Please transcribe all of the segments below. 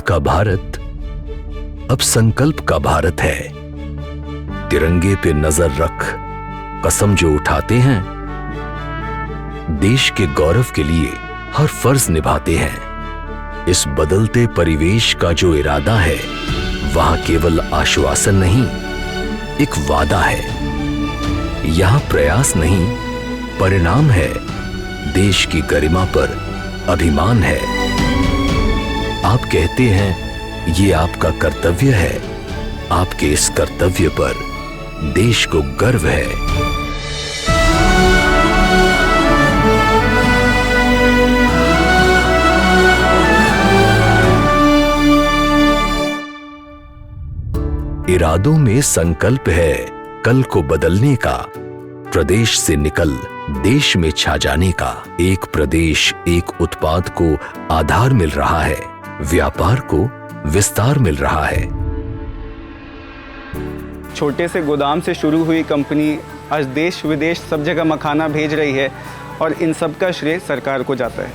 का भारत अब संकल्प का भारत है। तिरंगे पे नजर रख कसम जो उठाते हैं, देश के गौरव के लिए हर फर्ज निभाते हैं। इस बदलते परिवेश का जो इरादा है, वहां केवल आश्वासन नहीं, एक वादा है। यहां प्रयास नहीं, परिणाम है। देश की गरिमा पर अभिमान है। आप कहते हैं ये आपका कर्तव्य है। आपके इस कर्तव्य पर देश को गर्व है। इरादों में संकल्प है कल को बदलने का, प्रदेश से निकल देश में छा जाने का। एक प्रदेश एक उत्पाद को आधार मिल रहा है, व्यापार को विस्तार मिल रहा है। छोटे से गोदाम से शुरू हुई कंपनी आज देश विदेश सब जगह मखाना भेज रही है और इन सब का श्रेय सरकार को जाता है।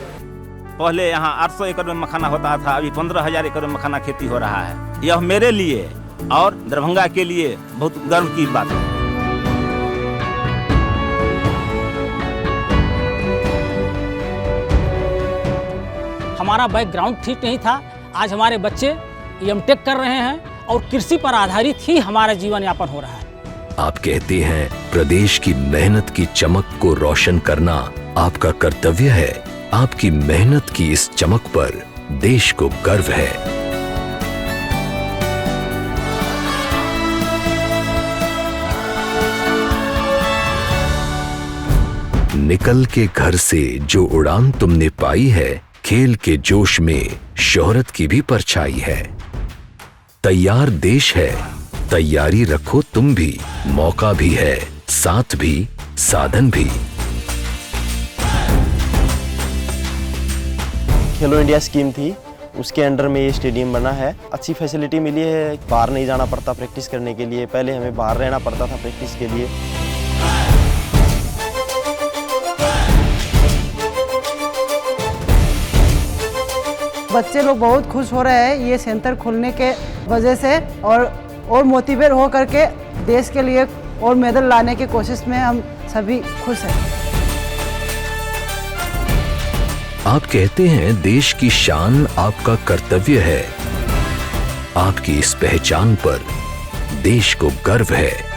पहले यहाँ 800 एकड़ में मखाना होता था, अभी 15,000 एकड़ में मखाना खेती हो रहा है। यह मेरे लिए और दरभंगा के लिए बहुत गर्व की बात है। हमारा बैकग्राउंड ठीक नहीं था, आज हमारे बच्चे एमटेक कर रहे हैं और कृषि पर आधारित ही हमारा जीवन यापन हो रहा है। आप कहते हैं प्रदेश की मेहनत की चमक को रोशन करना आपका कर्तव्य है। आपकी मेहनत की इस चमक पर देश को गर्व है। निकल के घर से जो उड़ान तुमने पाई है, खेल के जोश में शोहरत की भी परछाई है। तैयार देश है, तैयारी रखो तुम भी। मौका भी है, साथ भी, साधन भी। खेलो इंडिया स्कीम थी, उसके अंडर में ये स्टेडियम बना है। अच्छी फैसिलिटी मिली है, बाहर नहीं जाना पड़ता प्रैक्टिस करने के लिए। पहले हमें बाहर रहना पड़ता था प्रैक्टिस के लिए। बच्चे लोग बहुत खुश हो रहे हैं ये सेंटर खुलने के वजह से, और मोटिवेट हो करके देश के लिए और मेडल लाने की कोशिश में हम सभी खुश हैं। आप कहते हैं देश की शान आपका कर्तव्य है। आपकी इस पहचान पर देश को गर्व है।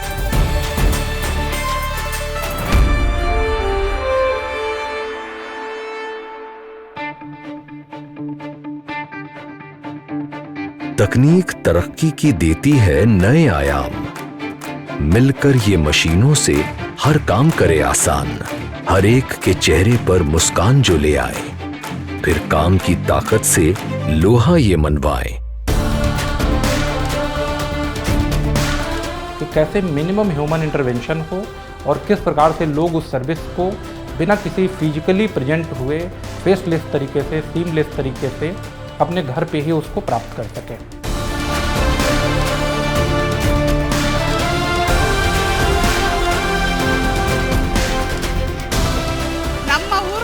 तकनीक तरक्की की देती है नए आयाम। मिलकर ये मशीनों से हर काम करे आसान। हर एक के चेहरे पर मुस्कान जो ले आए, फिर काम की ताकत से लोहा ये मनवाए। कि कैसे मिनिमम ह्यूमन इंटरवेंशन हो और किस प्रकार से लोग उस सर्विस को बिना किसी फिजिकली प्रेजेंट हुए फेसलेस तरीके से, सीमलेस तरीके से अपने घर पे ही उसको प्राप्त कर सकें।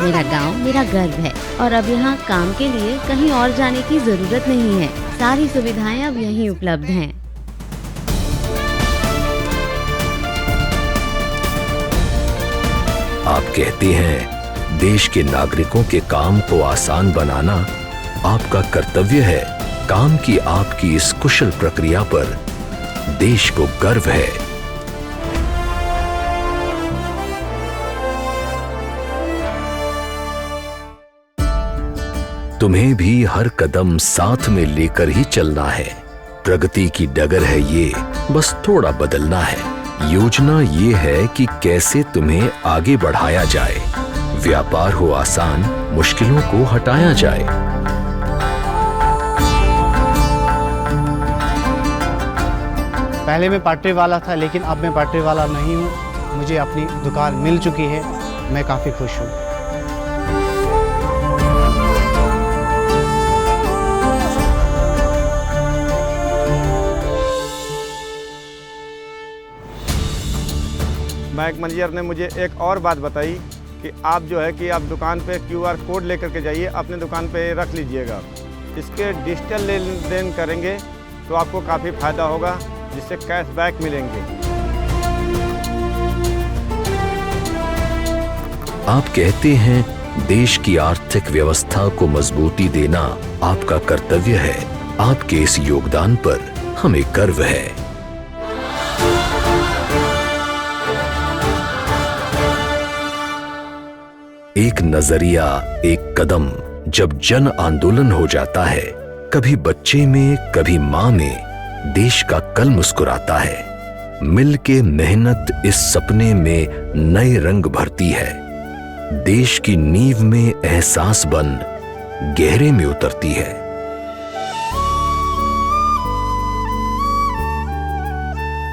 मेरा गांव मेरा गर्व है और अब यहाँ काम के लिए कहीं और जाने की जरूरत नहीं है। सारी सुविधाएं अब यहीं उपलब्ध हैं। आप कहते हैं देश के नागरिकों के काम को आसान बनाना आपका कर्तव्य है। काम की आपकी इस कुशल प्रक्रिया पर देश को गर्व है। तुम्हें भी हर कदम साथ में लेकर ही चलना है। प्रगति की डगर है ये, बस थोड़ा बदलना है। योजना ये है कि कैसे तुम्हें आगे बढ़ाया जाए। व्यापार हो आसान, मुश्किलों को हटाया जाए। पहले मैं पटरी वाला था, लेकिन अब मैं पटरी वाला नहीं हूँ। मुझे अपनी दुकान मिल चुकी है, मैं काफ़ी खुश हूँ। बैंक मैनेजर ने मुझे एक और बात बताई कि आप जो है कि आप दुकान पे QR कोड लेकर के जाइए, अपने दुकान पे रख लीजिएगा। इसके डिजिटल लेन देन करेंगे तो आपको काफ़ी फ़ायदा होगा, जिससे कैशबैक मिलेंगे। आप कहते हैं देश की आर्थिक व्यवस्था को मजबूती देना आपका कर्तव्य है। आपके इस योगदान पर हमें गर्व है। एक नजरिया, एक कदम जब जन आंदोलन हो जाता है, कभी बच्चे में, कभी मां में देश का कल मुस्कुराता है। मिलके मेहनत इस सपने में नए रंग भरती है। देश की नींव में एहसास बन गहरे में उतरती है।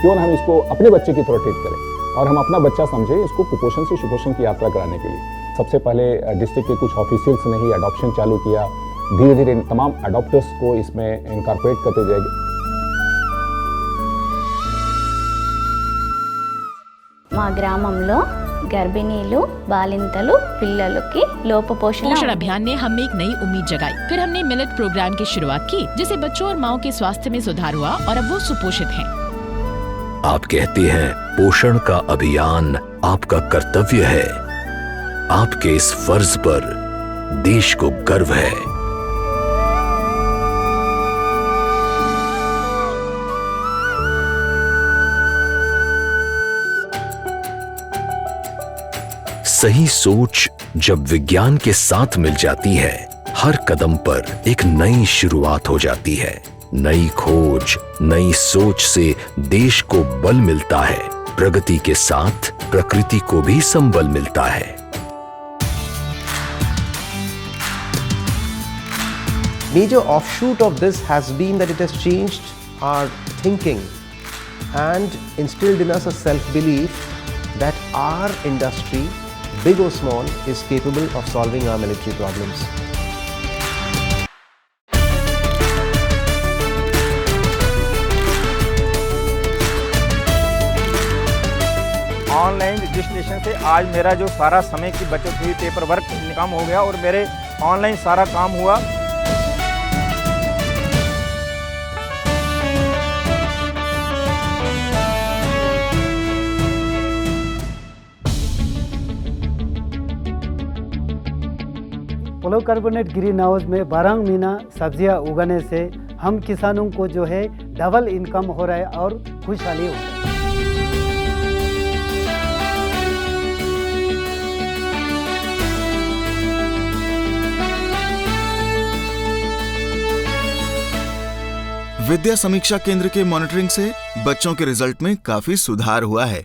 क्यों ना हम इसको अपने बच्चे की तरह ट्रीट करें और हम अपना बच्चा समझे इसको कुपोषण से सुपोषण की यात्रा कराने के लिए। सबसे पहले डिस्ट्रिक्ट के कुछ ऑफिशियल्स ने ही अडॉप्शन चालू किया। धीरे धीरे तमाम अडॉप्टर्स को इसमें इनकॉर्पोरेट करते जाएंगे। మా గ్రామంలో గర్భిణీలు బాలింతలు పిల్లలకి లోపపోషణ पोषण अभियान ने हमें एक नई उम्मीद जगाई। फिर हमने मिलेट प्रोग्राम की शुरुआत की, जिससे बच्चों और माओ के स्वास्थ्य में सुधार हुआ और अब वो सुपोषित हैं। आप कहते हैं पोषण का अभियान आपका कर्तव्य है। आपके इस फर्ज पर देश को गर्व है। सही सोच जब विज्ञान के साथ मिल जाती है, हर कदम पर एक नई शुरुआत हो जाती है। नई खोज, नई सोच से देश को बल मिलता है। प्रगति के साथ प्रकृति को भी संबल मिलता है। Major offshoot of this has been that it has changed our thinking and instilled in us a self-belief that our industry, big or small, is capable of solving our military problems. Online registration से आज मेरा जो सारा समय की बचत हुई, paper work कम हो गया और मेरे ऑनलाइन सारा काम हुआ। पोलोकार्बोनेट ग्रीन हाउस में 12 महीना सब्जियां उगाने से हम किसानों को जो है डबल इनकम हो रहा है और खुशहाली हो रहा है। विद्या समीक्षा केंद्र के मॉनिटरिंग से बच्चों के रिजल्ट में काफी सुधार हुआ है।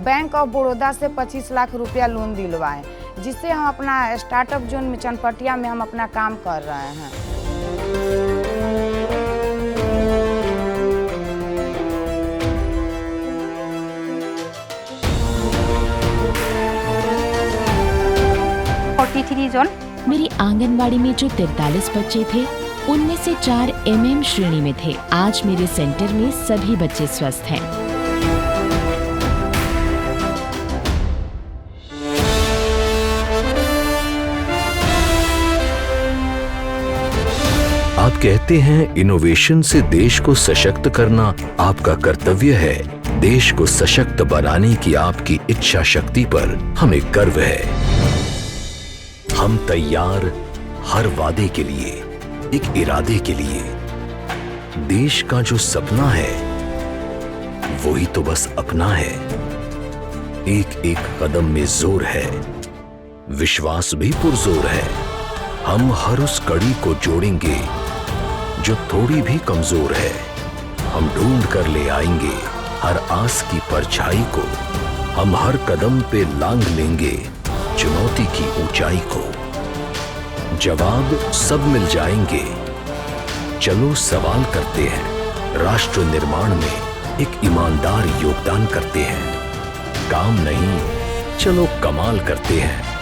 बैंक ऑफ बड़ौदा से 25 लाख रुपया लोन दिलवाए, जिससे हम अपना स्टार्टअप जोन में चनपटिया में हम अपना काम कर रहे हैं। मेरी आंगनवाड़ी में जो 43 बच्चे थे, उनमें से 4 MM श्रेणी में थे। आज मेरे सेंटर में सभी बच्चे स्वस्थ हैं। आप कहते हैं इनोवेशन से देश को सशक्त करना आपका कर्तव्य है। देश को सशक्त बनाने की आपकी इच्छा शक्ति पर हमें गर्व है। हम तैयार हर वादे के लिए, एक इरादे के लिए। देश का जो सपना है वही तो बस अपना है। एक एक कदम में जोर है, विश्वास भी पुरजोर है। हम हर उस कड़ी को जोड़ेंगे जो थोड़ी भी कमजोर है। हम ढूंढ कर ले आएंगे हर आस की परछाई को। हम हर कदम पे लांघ लेंगे चुनौती की ऊंचाई को। जवाब सब मिल जाएंगे। चलो सवाल करते हैं, राष्ट्र निर्माण में एक ईमानदार योगदान करते हैं। काम नहीं, चलो कमाल करते हैं।